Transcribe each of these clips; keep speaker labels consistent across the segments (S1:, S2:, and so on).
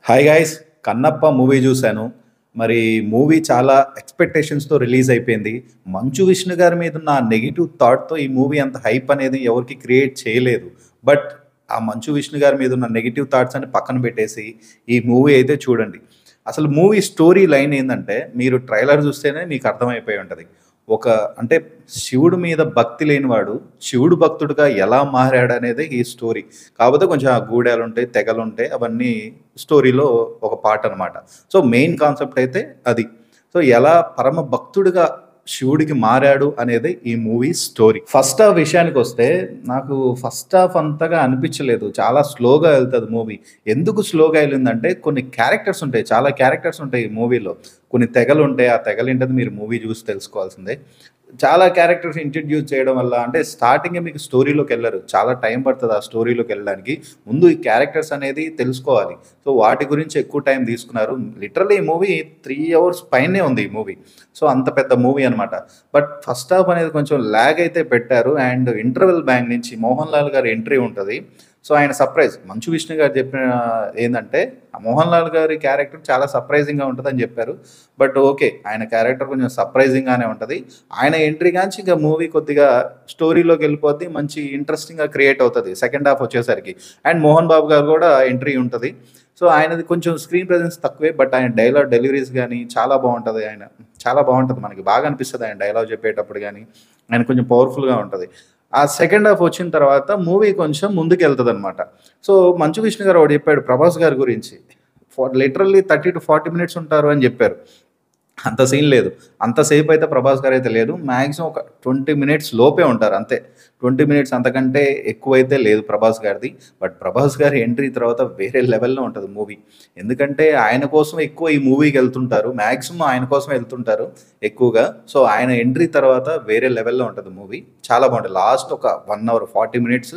S1: Hi guys, Kannappa movie చూశాను. మరి movie చాలా ఎక్స్పెక్టేషన్స్తో రిలీజ్ అయిపోయింది. మంచు విష్ణు గారి మీద ఉన్న నెగిటివ్ థాట్తో ఈ మూవీ అంత హైప్ అనేది ఎవరికి క్రియేట్ చేయలేదు. బట్ ఆ మంచు విష్ణు గారి మీద ఉన్న నెగిటివ్ థాట్స్ అని పక్కన పెట్టేసి ఈ మూవీ అయితే చూడండి. అసలు మూవీ స్టోరీ లైన్ ఏంటంటే, మీరు ట్రైలర్ చూస్తేనే మీకు అర్థమైపోయి ఉంటుంది. ఒక అంటే శివుడి మీద భక్తి లేనివాడు శివుడు భక్తుడిగా ఎలా మారాడనేదే ఈ స్టోరీ. కాకపోతే కొంచెం ఆ గూడాలుంటాయి, తెగలుంటాయి. అవన్నీ స్టోరీలో ఒక పార్ట్ అనమాట. సో, మెయిన్ కాన్సెప్ట్ అయితే అది. సో, ఎలా పరమ భక్తుడిగా శివుడికి మారాడు అనేది ఈ మూవీ స్టోరీ. ఫస్ట్ హాఫ్ విషయానికొస్తే నాకు ఫస్ట్ హాఫ్ అంతగా అనిపించలేదు. చాలా స్లోగా ఎళ్తది మూవీ. ఎందుకు స్లోగా ఎళ్ళిందంటే కొన్ని క్యారెక్టర్స్ ఉంటాయి. చాలా క్యారెక్టర్స్ ఉంటాయి ఈ మూవీలో. కొన్ని తెగలుంటాయి. ఆ తెగలేంటది మీరు మూవీ చూసి తెలుసుకోవాల్సిందే. చాలా క్యారెక్టర్స్ ఇంట్రడ్యూస్ చేయడం వల్ల అంటే స్టార్టింగే మీకు స్టోరీలోకెళ్లరు. చాలా టైం పడతది ఆ స్టోరీలోకెళ్ళడానికి. ముందు ఈ క్యారెక్టర్స్ అనేది తెలుసుకోవాలి. సో, వాటి గురించి ఎక్కువ టైం తీసుకున్నారు. లిటరల్లీ ఈ మూవీ 3 అవర్స్ పైనే ఉంది ఈ మూవీ. సో, అంత పెద్ద మూవీ అనమాట. బట్ ఫస్ట్ హాఫ్ అనేది కొంచెం ల్యాగ్ అయితే పెట్టారు. అండ్ ఇంటర్వెల్ బ్యాంక్ నుంచి మోహన్ లాల్ గారి ఎంట్రీ ఉంటది. సో, ఆయన సర్ప్రైజ్. మంచు విష్ణు గారు చెప్పిన ఏందంటే, ఆ మోహన్ లాల్ గారి క్యారెక్టర్ చాలా సర్ప్రైజింగ్‌గా ఉంటదని చెప్పారు. But okay. ఆయన క్యారెక్టర్ కొంచెం సర్ప్రైజింగ్‌గానే ఉంటది. ఆయన ఎంట్రీ కాంచి ఇంక మూవీ కొద్దిగా స్టోరీలోకెళ్ళిపోద్ది. మంచి ఇంట్రెస్టింగ్‌గా క్రియేట్ అవుతది సెకండ్ హాఫ్ వచ్చేసరికి. అండ్ మోహన్ బాబు గారు కూడా ఎంట్రీ ఉంటది. సో, ఆయనది కొంచెం స్క్రీన్ ప్రెజెన్స్ తక్కువే. బట్ ఆయన డైలాగ్ డెలివరీస్ గాని చాలా బావుంటది ఆయన. చాలా బావుంటది. మనకి బాగా అనిపిస్తది ఆయన డైలాగ్ చెప్పేటప్పుడు గాని, ఆయన కొంచెం పవర్‌ఫుల్‌గా ఉంటది. ఆ సెకండ్ హాఫ్ వచ్చిన తర్వాత మూవీ కొంచెం ముందుకెళ్తదనమాట. సో, మంచు విష్ణు గారు ఒకటి చెప్పాడు ప్రభాస్ గారి గురించి. లిటరల్లీ 30-40 మినిట్స్ ఉంటారు అని చెప్పారు. అంత సీన్ లేదు. అంత సేపయితే ప్రభాస్ గారైతే లేరు. మాక్సిమం ఒక 20 మినిట్స్ లోపే ఉంటారు అంతే. 20 మినిట్స్ అంతకంటే ఎక్కువైతే లేదు ప్రభాస్ గారిది. బట్ ప్రభాస్ గారి ఎంట్రీ తర్వాత వేరే లెవెల్‌లో ఉంటది మూవీ. ఎందుకంటే ఆయన కోసం ఎక్కువ ఈ మూవీకెళ్తుంటారు. మాక్సిమం ఆయన కోసమే ఎళ్తుంటారు ఎక్కువగా. సో, ఆయన ఎంట్రీ తర్వాత వేరే లెవెల్‌లో ఉంటది మూవీ. చాలా బావుంటది. లాస్ట్ ఒక 1 అవర్ 40 మినిట్స్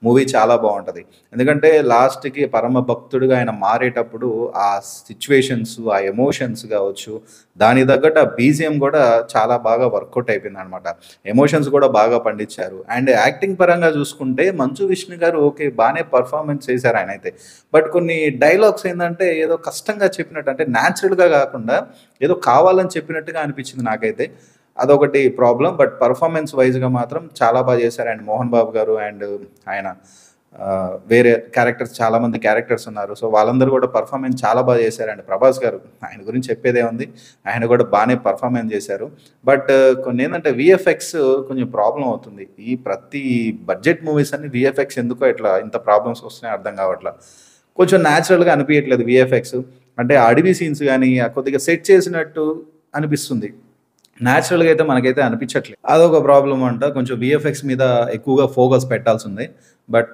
S1: మూవీ చాలా బావుంటది. ఎందుకంటే లాస్ట్‌కి పరమ భక్తుడిగా ఆయన మారేటప్పుడు ఆ సిట్యుయేషన్స్, ఆ ఎమోషన్స్ గావచ్చు, దానికి తగ్గట్టు ఆ బీజీఎం గూడా చాలా బాగా వర్కౌట్ అయిపోయిందనమాట. ఎమోషన్స్ గూడా బాగా పండించారు. అండ్ యాక్టింగ్ పరంగా చూసుకుంటే మంచు విష్ణు గారు ఓకే. బానే పెర్ఫార్మన్స్ చేశారు ఆయనైతే. బట్ కొన్ని డైలాగ్స్ ఏందంటే ఏదో కష్టంగా చెప్పినట్టు అంటే నేచురల్‌గా గాకుండా ఏదో కావాలని చెప్పినట్టుగా అనిపించింది నాకైతే. అదొకటి ప్రాబ్లమ్. బట్ పెర్ఫార్మన్స్ వైస్‌గా మాత్రం చాలా బా చేశారు. అండ్ మోహన్ బాబు గారు అండ్ ఆయన వేరే క్యారెక్టర్స్ చాలామంది క్యారెక్టర్స్ ఉన్నారు. సో, వాళ్ళందరూ గూడా పెర్ఫార్మన్స్ చాలా బా చేశారండి. ప్రభాస్ గారు ఆయన గురించి చెప్పేదేముంది. ఆయన గూడా బానే పెర్ఫార్మన్స్ చేశారు. బట్ కొన్నేందంటే వీఎఫ్ఎక్స్ కొంచెం ప్రాబ్లమ్ అవుతుంది. ఈ ప్రతి బడ్జెట్ మూవీస్ అన్ని వీఎఫ్ఎక్స్ ఎందుకో ఇట్లా ఇంత ప్రాబ్లమ్స్ వస్తున్నాయో అర్థం కావట్ల. కొంచెం నేచురల్‌గా అనిపియట్లేదు వీఎఫ్ఎక్స్. అంటే ఆ అడవి సీన్స్ గాని, కొద్దిగా సెట్ చేసినట్టు అనిపిస్తుంది. నేచురల్‌గా అయితే మనకైతే అనిపించట్లేదు. అదొక ప్రాబ్లమ్ అంట. కొంచెం వీఎఫ్ఎక్స్ మీద ఎక్కువగా ఫోకస్ పెట్టాల్సుంది. బట్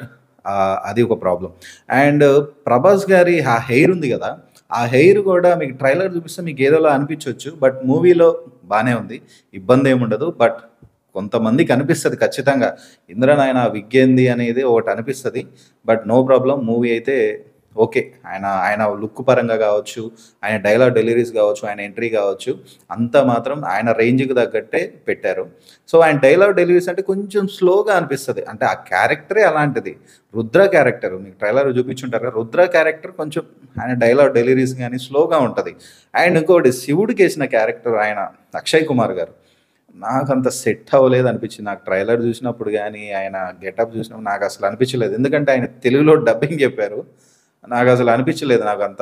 S1: అది ఒక ప్రాబ్లమ్. అండ్ ప్రభాస్ గారి ఆ హెయిర్ ఉంది గదా! ఆ హెయిర్ గూడా మీకు ట్రైలర్ చూపిస్తే మీకు ఏదోలా అనిపించొచ్చు. బట్ మూవీలో బానే ఉంది. ఇబ్బందేముండదు. బట్ కొంతమందికి అనిపిస్తది ఖచ్చితంగా. ఇందులో నాయన విగ్ ఏంది అనేది ఒకటి అనిపిస్తది. But no problem. మూవీ అయితే ఓకే. ఆయన లుక్ పరంగా గావచ్చు, ఆయన డైలాగ్ డెలివరీస్ గావచ్చు, ఆయన ఎంట్రీ గావచ్చు, అంతా మాత్రం ఆయన రేంజ్‌కి తగ్గట్టే పెట్టారు. సో, ఆయన డైలాగ్ డెలివరీస్ అంటే కొంచెం స్లోగా అనిపిస్తది. అంటే ఆ క్యారెక్టరే అలాంటిది. రుద్ర క్యారెక్టర్ మీకు ట్రైలర్‌లో చూపించుంటారు కదా! రుద్ర క్యారెక్టర్ కొంచెం ఆయన డైలాగ్ డెలివరీస్ గాని స్లోగా ఉంటది. అండ్ ఇంకోటి శివుడికేసిన క్యారెక్టర్ ఆయన అక్షయ్ కుమార్ గారు. నాకంత సెట్ అవ్వలేదు అనిపించింది. నాకు ట్రైలర్ చూసినప్పుడు గాని, ఆయన గెటప్ చూసినప్పుడు నాకసలు అనిపించలేదు. ఎందుకంటే ఆయన తెలుగులో డబ్బింగ్ చెప్పారు. నాకసలు అనిపించలేదు. నాకంత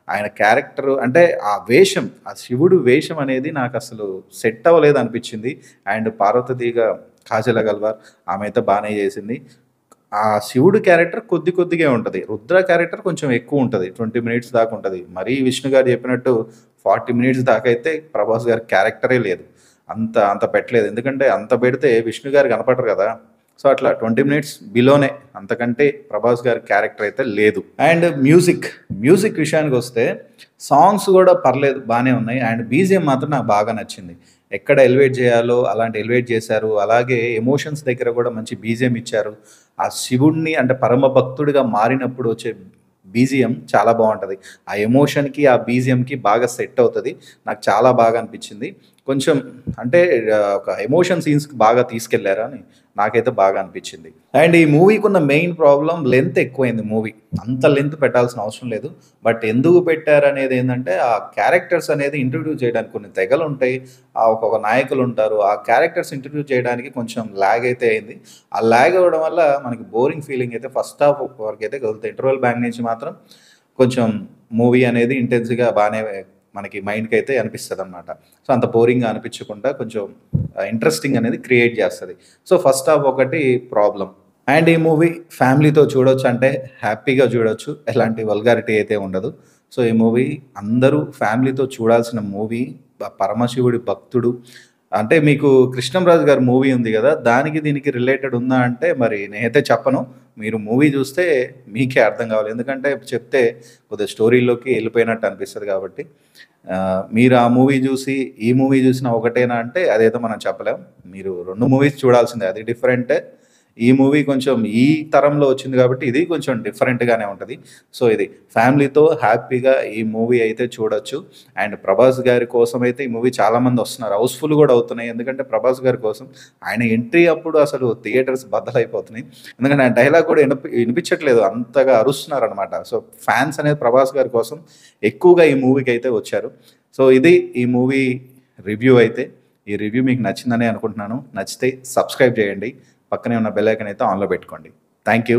S1: ఆయన క్యారెక్టర్ అంటే ఆ వేషం, ఆ శివుడు వేషం అనేది నాకసలు సెట్ అవ్వలేదు అనిపించింది. అండ్ పార్వతీగా కాజల్ అగర్వాల్ ఆమె అయితే బానే చేసింది. ఆ శివుడు క్యారెక్టర్ కొద్దిగా ఉంటది. రుద్ర క్యారెక్టర్ కొంచెం ఎక్కువ ఉంటది. 20 మినిట్స్ దాకా ఉంటది. మరీ విష్ణు గారు చెప్పినట్టు 40 మినిట్స్ దాకా అయితే ప్రభాస్ గారి క్యారెక్టరే లేదు. అంత పెట్టలేదు. ఎందుకంటే అంత పెడితే విష్ణు గారు కనపడరు గదా! సో, అట్లా 20 మినిట్స్ బిలోనే. అంతకంటే ప్రభాస్ గారి క్యారెక్టర్ అయితే లేదు. అండ్ మ్యూజిక్ విషయానికొస్తే సాంగ్స్ గూడా పర్లేదు బానే ఉన్నాయి. అండ్ బీజీఎం మాత్రం నాకు బాగా నచ్చింది. ఎక్కడ ఎలివేట్ చేయాలో అలాంటి ఎలివేట్ చేశారు. అలాగే ఎమోషన్స్ దగ్గర గూడా మంచి బీజీఎం ఇచ్చారు. ఆ శివుడిని అంటే పరమ భక్తుడిగా మారినప్పుడు వచ్చే బీజీఎం చాలా బావుంటది. ఆ ఎమోషన్‌కి, ఆ బీజీఎంకి బాగా సెట్ అవుతది. నాకు చాలా బాగా అనిపించింది. కొంచెం అంటే ఒక ఎమోషన్ సీన్స్‌కి బాగా తీసుకెళ్లారని నాకైతే బాగా అనిపించింది. అండ్ ఈ మూవీకి ఉన్న మెయిన్ ప్రాబ్లం లెంత్ ఎక్కువైంది మూవీ. అంత లెంత్ పెట్టాల్సిన అవసరం లేదు. బట్ ఎందుకు పెట్టారనేది ఏందంటే, ఆ క్యారెక్టర్స్ అనేది ఇంట్రొడ్యూస్ చేయడానికి కొన్ని తెగలుంటాయి. ఒక్కొక్క నాయకులుంటారు. ఆ క్యారెక్టర్స్ ఇంట్రొడ్యూస్ చేయడానికి కొంచెం లాగ్ అయితే అయింది. ఆ లాగ్ అవ్వడం వల్ల మనకి బోరింగ్ ఫీలింగ్ అయితే ఫస్ట్ హాఫ్ వరకైతే కలుగుతాయి. ఇంటర్వల్ బ్యాంక్ నుంచి మాత్రం కొంచెం మూవీ అనేది ఇంటెన్స్‌గా బానే మనకి మైండ్‌కైతే అనిపిస్తదనమాట. సో, అంత బోరింగ్‌గా అనిపించకుండా కొంచెం ఇంట్రెస్టింగ్ అనేది క్రియేట్ చేస్తది. సో, ఫస్ట్ హాఫ్ ఒకటి ప్రాబ్లమ్. అండ్ ఈ మూవీ ఫ్యామిలీతో చూడొచ్చు అంటే హ్యాపీగా చూడొచ్చు. ఎలాంటి వల్గారిటీ అయితే ఉండదు. సో, ఈ మూవీ అందరూ ఫ్యామిలీతో చూడాల్సిన మూవీ. పరమశివుడి భక్తుడు. అంటే మీకు 'కృష్ణంరాజు' గారి మూవీ ఉంది గదా! దానికి దీనికి రిలేటెడ్ ఉందా అంటే మరి నేనైతే చెప్పను. మీరు మూవీ జూస్తే మీకే అర్థం కావాలి. ఎందుకంటే చెప్తే కొద్దిగా స్టోరీలోకి ఎళ్ళిపోయినట్టు అనిపిస్తది కాబట్టి మీరు ఆ మూవీ జూసి, ఈ మూవీ జూసినా ఒకటేనా అంటే అదైతే మనం చెప్పలేం. మీరు 2 మూవీస్ చూడాల్సిందే. అది డిఫరెంటే. ఈ మూవీ కొంచెం ఈ తరంలో వచ్చింది కాబట్టి ఇది కొంచెం డిఫరెంట్‌గానే ఉంటది. సో, ఇది ఫ్యామిలీతో హ్యాపీగా ఈ మూవీ అయితే చూడొచ్చు. అండ్ 'ప్రభాస్' గారి కోసమైతే ఈ మూవీ చాలామంది వస్తున్నారు. హౌస్‌ఫుల్ గూడా అవుతున్నాయి. ఎందుకంటే 'ప్రభాస్' గారి కోసం ఆయన ఎంట్రీ అప్పుడు అసలు థియేటర్స్ బద్దలైపోతున్నాయి. ఎందుకంటే ఆయన డైలాగ్ కూడా ఇనిపించట్లేదు. అంతగా అరుస్తున్నారనమాట. సో, ఫ్యాన్స్ అనేది 'ప్రభాస్' గారి కోసం ఎక్కువగా ఈ మూవీకైతే వచ్చారు. సో, ఇది ఈ మూవీ రివ్యూ అయితే. ఈ రివ్యూ మీకు నచ్చిందనే అనుకుంటున్నాను. నచ్చితే సబ్స్క్రైబ్ చేయండి. పక్కనే ఉన్న బెల్ ఐకాన్ అయితే ఆన్‌లో పెట్టుకోండి. Thank you.